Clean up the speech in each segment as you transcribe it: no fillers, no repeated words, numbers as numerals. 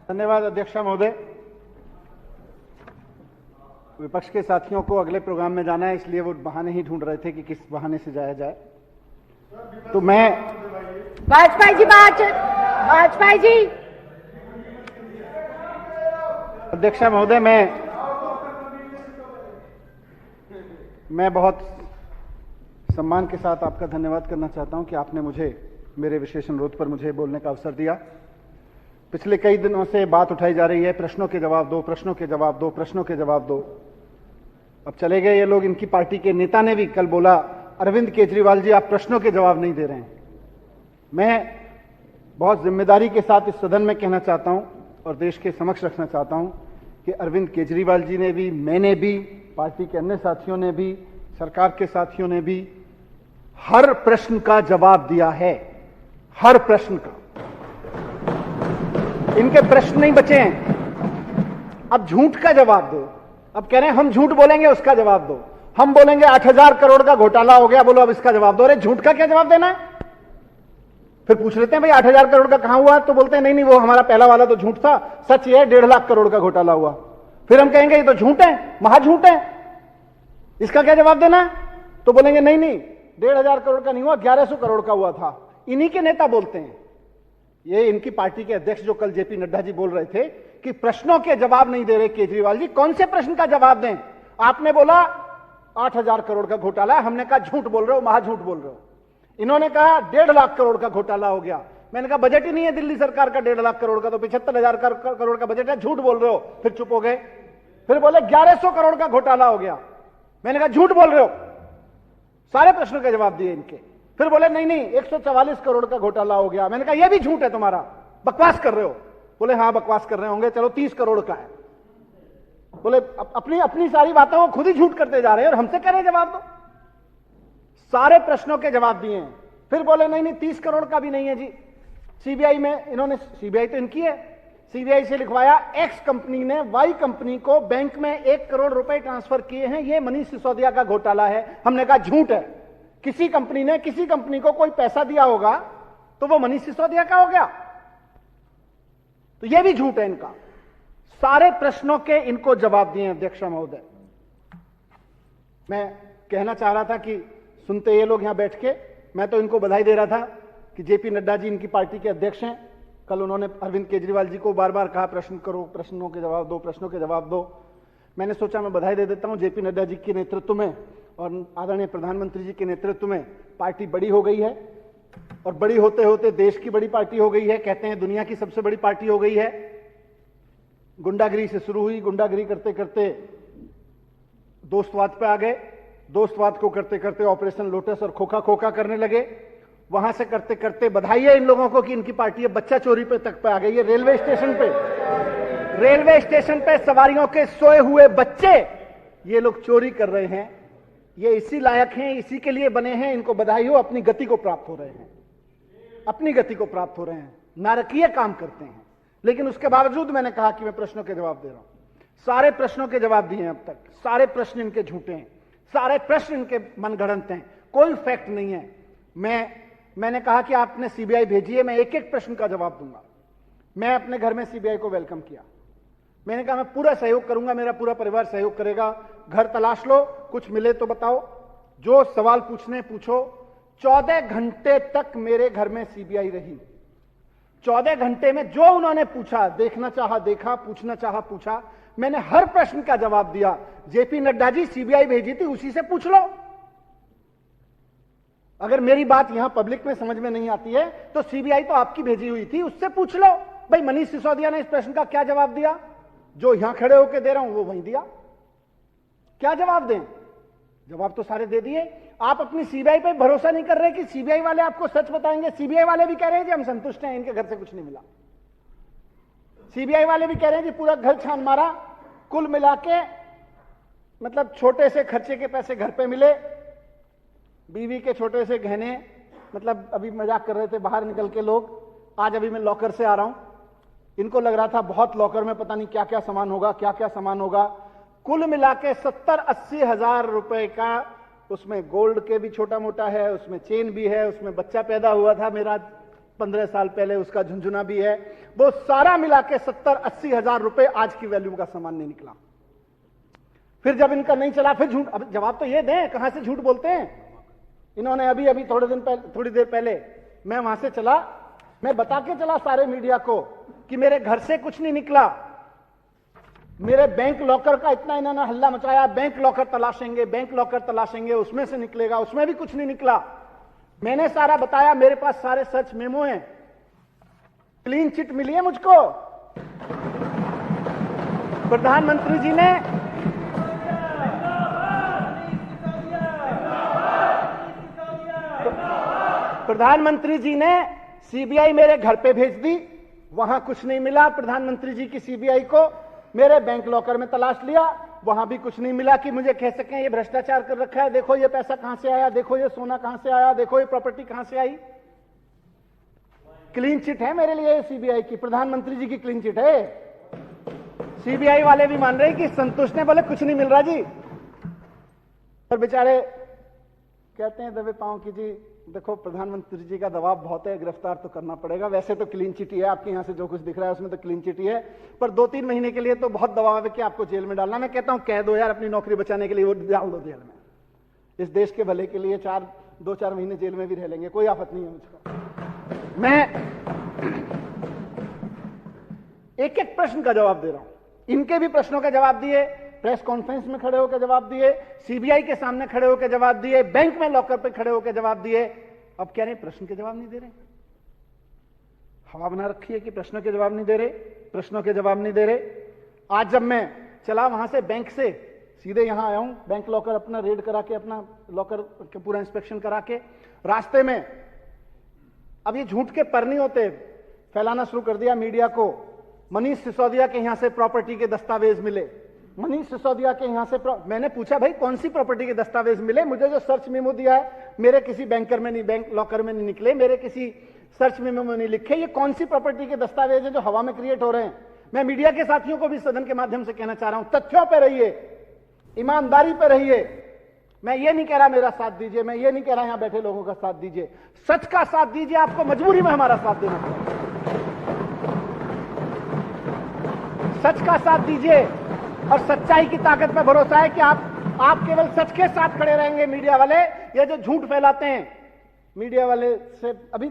धन्यवाद अध्यक्ष महोदय। विपक्ष के साथियों को अगले प्रोग्राम में जाना है, इसलिए वो बहाने ही ढूंढ रहे थे कि किस बहाने से जाया जाए। तो मैं वाजपेयी जी वाजपेयी जी अध्यक्ष महोदय, मैं बहुत सम्मान के साथ आपका धन्यवाद करना चाहता हूं कि आपने मुझे मेरे विशेष अनुरोध पर मुझे बोलने का अवसर दिया। पिछले कई दिनों से बात उठाई जा रही है, प्रश्नों के जवाब दो, प्रश्नों के जवाब दो, प्रश्नों के जवाब दो। अब चले गए ये लोग। इनकी पार्टी के नेता ने भी कल बोला, अरविंद केजरीवाल जी आप प्रश्नों के जवाब नहीं दे रहे हैं। मैं बहुत जिम्मेदारी के साथ इस सदन में कहना चाहता हूं और देश के समक्ष रखना चाहता हूं कि अरविंद केजरीवाल जी ने भी, मैंने भी, पार्टी के अन्य साथियों ने भी, सरकार के साथियों ने भी हर प्रश्न का जवाब दिया है। हर प्रश्न का। इनके प्रश्न नहीं बचे हैं। अब झूठ का जवाब दो। अब कह रहे हैं हम झूठ बोलेंगे, उसका जवाब दो। हम बोलेंगे 8,000 करोड़ का घोटाला हो गया, बोलो अब इसका जवाब दो। अरे झूठ का क्या जवाब देना है? फिर पूछ लेते हैं भाई 8,000 करोड़ का कहां हुआ, तो बोलते हैं नहीं वो हमारा पहला वाला तो झूठ था, सच ये है 1.5 लाख करोड़ का घोटाला हुआ। फिर हम कहेंगे ये तो झूठ है, महाझूठ है, इसका क्या जवाब देना है? तो बोलेंगे नहीं 1,500 करोड़ का नहीं हुआ, 1,100 करोड़ का हुआ था। इन्हीं के नेता बोलते हैं। ये इनकी पार्टी के अध्यक्ष जो कल जेपी नड्डा जी बोल रहे थे कि प्रश्नों के जवाब नहीं दे रहे केजरीवाल जी। कौन से प्रश्न का जवाब दें? आपने बोला 8,000 करोड़ का घोटाला है, हमने कहा झूठ बोल रहे हो, महाझूठ बोल रहे हो। इन्होंने कहा 1.5 लाख करोड़ का घोटाला हो गया। मैंने कहा बजट ही नहीं है दिल्ली सरकार का 1.5 लाख करोड़ का, तो 75,000 करोड़ का बजट है, झूठ बोल रहे हो। फिर चुप हो गए। फिर बोले 1,100 करोड़ का घोटाला हो गया। मैंने कहा झूठ बोल रहे हो। सारे प्रश्नों के जवाब दिए इनके। फिर बोले नहीं 144 करोड़ का घोटाला हो गया। मैंने कहा यह भी झूठ है तुम्हारा, बकवास कर रहे हो। बोले हाँ बकवास कर रहे होंगे, चलो 30 करोड़ का है। बोले अपनी सारी बातों को खुद ही झूठ करते जा रहे हैं और हमसे कह रहे जवाब दो। सारे प्रश्नों के जवाब दिए हैं। फिर बोले नहीं 30 करोड़ का भी नहीं है जी। सीबीआई में इन्होंने, सीबीआई तो इनकी है, सीबीआई से लिखवाया एक्स कंपनी ने वाई कंपनी को बैंक में 1 करोड़ रुपए ट्रांसफर किए हैं, यह मनीष सिसोदिया का घोटाला है। हमने कहा झूठ है। किसी कंपनी ने किसी कंपनी को कोई पैसा दिया होगा तो वो मनीष सिसोदिया का हो गया, तो यह भी झूठ है इनका। सारे प्रश्नों के इनको जवाब दिए अध्यक्ष महोदय। मैं कहना चाह रहा था कि सुनते ये लोग यहां बैठ के, मैं तो इनको बधाई दे रहा था कि जेपी नड्डा जी इनकी पार्टी के अध्यक्ष हैं। कल उन्होंने अरविंद केजरीवाल जी को बार बार कहा प्रश्न करो, प्रश्नों के जवाब दो, प्रश्नों के जवाब दो। मैंने सोचा मैं बधाई दे देता हूं जेपी नड्डा जी के नेतृत्व में और आदरणीय प्रधानमंत्री जी के नेतृत्व में पार्टी बड़ी हो गई है और बड़ी होते होते देश की बड़ी पार्टी हो गई है। कहते हैं दुनिया की सबसे बड़ी पार्टी हो गई है। गुंडागिरी से शुरू हुई, गुंडागिरी करते करते दोस्तवाद पे आ गए, दोस्तवाद को करते करते ऑपरेशन लोटस और खोखा खोखा करने लगे। वहां से करते करते बधाई है इन लोगों को कि इनकी पार्टी अब बच्चा चोरी पे तक पे आ गई है। रेलवे स्टेशन पे सवारियों के सोए हुए बच्चे ये लोग चोरी कर रहे हैं। ये इसी लायक हैं, इसी के लिए बने हैं। इनको बधाई हो, अपनी गति को प्राप्त हो रहे हैं, अपनी गति को प्राप्त हो रहे हैं, नारकीय काम करते हैं। लेकिन उसके बावजूद मैंने कहा कि मैं प्रश्नों के जवाब दे रहा हूं। सारे प्रश्नों के जवाब दिए हैं अब तक। सारे प्रश्न इनके झूठे हैं, सारे प्रश्न इनके मनगढ़ंत हैं, कोई फैक्ट नहीं है। मैंने कहा कि आपने सीबीआई भेजी है, मैं एक एक प्रश्न का जवाब दूंगा। मैं अपने घर में सीबीआई को वेलकम किया। मैंने कहा मैं पूरा सहयोग करूंगा, मेरा पूरा परिवार सहयोग करेगा। घर तलाश लो, कुछ मिले तो बताओ, जो सवाल पूछने पूछो। 14 घंटे तक मेरे घर में सीबीआई रही। 14 घंटे में जो उन्होंने पूछा, देखना चाहा देखा, पूछना चाहा पूछा। मैंने हर प्रश्न का जवाब दिया। जेपी नड्डा जी सीबीआई भेजी थी, उसी से पूछ लो। अगर मेरी बात यहां पब्लिक में समझ में नहीं आती है तो सीबीआई तो आपकी भेजी हुई थी, उससे पूछ लो। भाई मनीष सिसोदिया ने इस प्रश्न का क्या जवाब दिया? जो यहां खड़े होकर दे रहा हूं वो वहीं दिया। क्या जवाब दें? जवाब तो सारे दे दिए। आप अपनी सीबीआई पे भरोसा नहीं कर रहे कि सीबीआई वाले आपको सच बताएंगे। सीबीआई वाले भी कह रहे हैं कि हम संतुष्ट हैं, इनके घर से कुछ नहीं मिला। सीबीआई वाले भी कह रहे हैं कि पूरा घर छान मारा, कुल मिला के मतलब छोटे से खर्चे के पैसे घर पे मिले, बीवी के छोटे से गहने, मतलब अभी मजाक कर रहे थे बाहर निकल के लोग। आज अभी मैं लॉकर से आ रहा हूं, इनको लग रहा था बहुत लॉकर में पता नहीं क्या क्या सामान होगा, क्या क्या सामान होगा। कुल मिला के 70-80 हजार रुपए का, उसमें गोल्ड के भी छोटा मोटा है, उसमें चेन भी है, उसमें बच्चा पैदा हुआ था मेरा 15 साल पहले उसका झुंझुना भी है, वो सारा मिला के 70-80 हजार रुपए आज की वैल्यू का सामान नहीं निकला। फिर जब इनका नहीं चला, फिर झूठ। अब जवाब तो ये दें, कहां से झूठ बोलते हैं। इन्होंने अभी थोड़ी देर पहले मैं वहां से चला, मैं बता के चला सारे मीडिया को कि मेरे घर से कुछ नहीं निकला, मेरे बैंक लॉकर का इतना इन्होंने हल्ला मचाया, बैंक लॉकर तलाशेंगे, बैंक लॉकर तलाशेंगे, उसमें से निकलेगा, उसमें भी कुछ नहीं निकला। मैंने सारा बताया, मेरे पास सारे सर्च मेमो हैं, क्लीन चिट मिली है मुझको। प्रधानमंत्री जी ने सीबीआई मेरे घर पे भेज दी, वहां कुछ नहीं मिला। प्रधानमंत्री जी की सीबीआई को मेरे बैंक लॉकर में तलाश लिया, वहां भी कुछ नहीं मिला कि मुझे कह सकें ये भ्रष्टाचार कर रखा है, देखो ये पैसा कहां से आया, देखो ये सोना कहां से आया, देखो ये प्रॉपर्टी कहां से आई। क्लीन चिट है मेरे लिए सीबीआई की, प्रधानमंत्री जी की क्लीन चिट है। सीबीआई वाले भी मान रहे कि संतुष्ट ने, बोले कुछ नहीं मिल रहा जी। और बेचारे कहते हैं दबे पांव की जी देखो प्रधानमंत्री जी का दबाव बहुत है, गिरफ्तार तो करना पड़ेगा। वैसे तो क्लीन चिट ही है, आपके यहां से जो कुछ दिख रहा है उसमें तो क्लीन चिट ही है, पर 2-3 महीने के लिए तो बहुत दबाव है कि आपको जेल में डालना। मैं कहता हूं कह दो यार, अपनी नौकरी बचाने के लिए वो डाल दो जेल में, इस देश के भले के लिए 2-4 महीने जेल में भी रह लेंगे, कोई आफत नहीं है मुझको। मैं एक एक प्रश्न का जवाब दे रहा हूं, इनके भी प्रश्नों का जवाब दिए, प्रेस कॉन्फ्रेंस में खड़े होकर जवाब दिए, सीबीआई के सामने खड़े होकर जवाब दिए, बैंक में लॉकर पे खड़े होकर जवाब दिए। अब कह रहे प्रश्न के जवाब नहीं दे रहे, हवा बना रखी है कि प्रश्नों के जवाब नहीं दे रहे, प्रश्नों के जवाब नहीं दे रहे। आज जब मैं चला वहां से, बैंक से सीधे यहां आया हूं, बैंक लॉकर अपना रेड करा के, अपना लॉकर का पूरा इंस्पेक्शन करा के, रास्ते में अब ये झूठ के पर नहीं होते, फैलाना शुरू कर दिया मीडिया को। मनीष सिसोदिया के यहां से प्रॉपर्टी के दस्तावेज मिले, मनीष सिसोदिया के यहां से मैंने पूछा भाई कौन सी प्रॉपर्टी के दस्तावेज मिले, मुझे जो सर्च मेमो दिया है मेरे किसी बैंकर में नहीं, बैंक लॉकर में नहीं निकले, मेरे किसी सर्च मेमो में नहीं लिखे, ये कौन सी प्रॉपर्टी के दस्तावेज है जो हवा में क्रिएट हो रहे हैं। मैं मीडिया के साथियों को भी सदन के माध्यम से कहना चाह रहा हूं, तथ्यों पर रहिए, ईमानदारी पर रहिए। मैं ये नहीं कह रहा मेरा साथ दीजिए, मैं ये नहीं कह रहा यहां बैठे लोगों का साथ दीजिए, सच का साथ दीजिए, आपको मजबूरी में हमारा साथ देना पड़ेगा। सच का साथ दीजिए और सच्चाई की ताकत पे भरोसा है कि आप केवल सच के साथ खड़े रहेंगे। मीडिया वाले ये जो झूठ फैलाते हैं, मीडिया वाले से अभी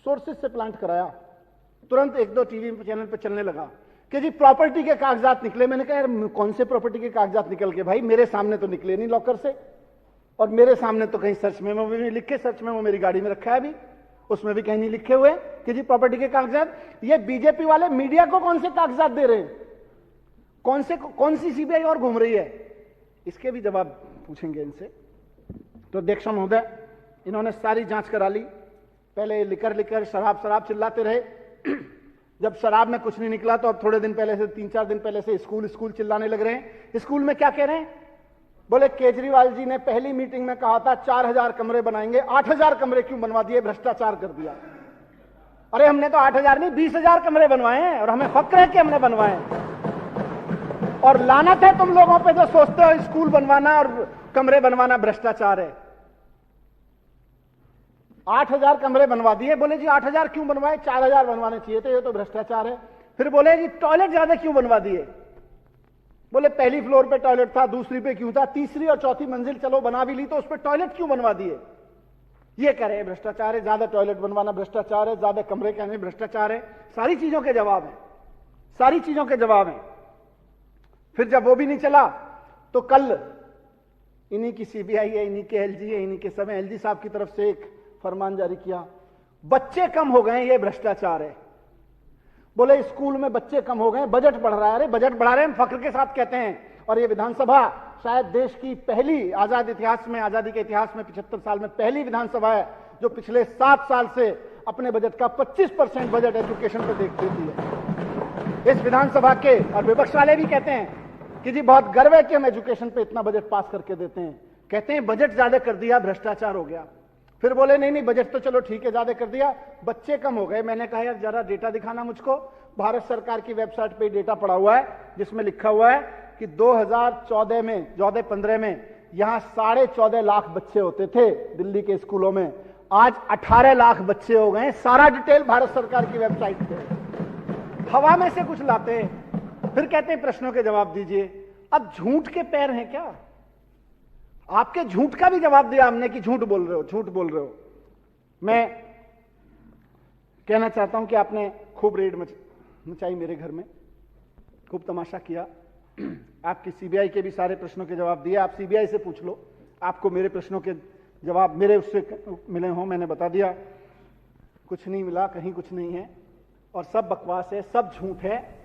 सोर्सेज से प्लांट कराया, तुरंत 1-2 टीवी चैनल पे चलने लगा कि जी प्रॉपर्टी के कागजात निकले। मैंने कहा यार कौन से प्रॉपर्टी के कागजात निकल के, भाई मेरे सामने तो निकले नहीं लॉकर से, और मेरे सामने तो कहीं सर्च मेमो में नहीं लिखे, सर्च मेमो मेरी गाड़ी में रखा है अभी, उसमें भी कहीं नहीं लिखे हुए कि जी प्रॉपर्टी के कागजात। ये बीजेपी वाले मीडिया को कौन से कागजात दे रहे हैं, कौन सी सीबीआई और घूम रही है, इसके भी जवाब पूछेंगे इनसे। तो अध्यक्ष महोदय, इन्होंने सारी जांच करा ली, पहले लिकर शराब चिल्लाते रहे, जब शराब में कुछ नहीं निकला तो अब थोड़े दिन पहले से, 3-4 दिन पहले से स्कूल चिल्लाने लग रहे हैं। स्कूल में क्या कह रहे हैं, बोले केजरीवाल जी ने पहली मीटिंग में कहा था 4000 कमरे बनाएंगे, 8000 कमरे क्यों बनवा दिए, भ्रष्टाचार कर दिया। अरे हमने तो 8000 नहीं 20,000 कमरे बनवाए हैं और हमें फक्र है कि हमने बनवाए हैं। और लानत है तुम लोगों पे जो सोचते हो स्कूल बनवाना और कमरे बनवाना भ्रष्टाचार है। 8000 कमरे बनवा दिए, बोले जी 8000 क्यों बनवाए, 4000 बनवाने चाहिए थे, ये तो भ्रष्टाचार है। फिर बोले जी टॉयलेट ज्यादा क्यों बनवा दिए, बोले पहली फ्लोर पे टॉयलेट था, दूसरी पे क्यों था, तीसरी और चौथी मंजिल चलो बना भी ली तो उस पर टॉयलेट क्यों बनवा दिए। ये कह रहे हैं भ्रष्टाचार है, ज्यादा टॉयलेट बनवाना भ्रष्टाचार है, ज्यादा कमरे कहने भ्रष्टाचार है। सारी चीजों के जवाब है, सारी चीजों के जवाब है। फिर जब वो भी नहीं चला तो कल इन्हीं की सीबीआई है, इन्हीं के एलजी है, इन्हीं के समय एलजी साहब की तरफ से एक फरमान जारी किया, बच्चे कम हो गए ये भ्रष्टाचार है। बोले स्कूल में बच्चे कम हो गए, बजट बढ़ रहा है। अरे बजट बढ़ा रहे हैं, हम फख्र के साथ कहते हैं। और ये विधानसभा शायद देश की पहली आजादी के इतिहास में 75 साल में पहली विधानसभा है जो पिछले 7 साल से अपने बजट का 25% बजट एजुकेशन पर देती है। इस विधानसभा के और विपक्ष वाले भी कहते हैं कि जी बहुत गर्व है कि हम एजुकेशन पे इतना बजट पास करके देते हैं। कहते हैं बजट ज्यादा कर दिया, भ्रष्टाचार हो गया। फिर बोले नहीं बजट तो चलो ठीक है ज्यादा कर दिया, बच्चे कम हो गए। मैंने कहा यार जरा डेटा दिखाना मुझको। भारत सरकार की वेबसाइट पे डेटा पड़ा हुआ है जिसमें लिखा हुआ है कि 2014 में 14-15 में यहां 14.5 लाख बच्चे होते थे दिल्ली के स्कूलों में। आज 18 लाख बच्चे हो गए, सारा डिटेल भारत सरकार की वेबसाइट पे है। हवा में से कुछ लाते हैं, फिर कहते हैं प्रश्नों के जवाब दीजिए। अब झूठ के पैर हैं क्या? आपके झूठ का भी जवाब दिया हमने कि झूठ बोल रहे हो, झूठ बोल रहे हो। मैं कहना चाहता हूं कि आपने खूब रेड मचाई मेरे घर में, खूब तमाशा किया। आपकी सीबीआई के भी सारे प्रश्नों के जवाब दिए। आप सीबीआई से पूछ लो, आपको मेरे प्रश्नों के जवाब मेरे उससे मिले हों। मैंने बता दिया कुछ नहीं मिला, कहीं कुछ नहीं है और सब बकवास है, सब झूठ है।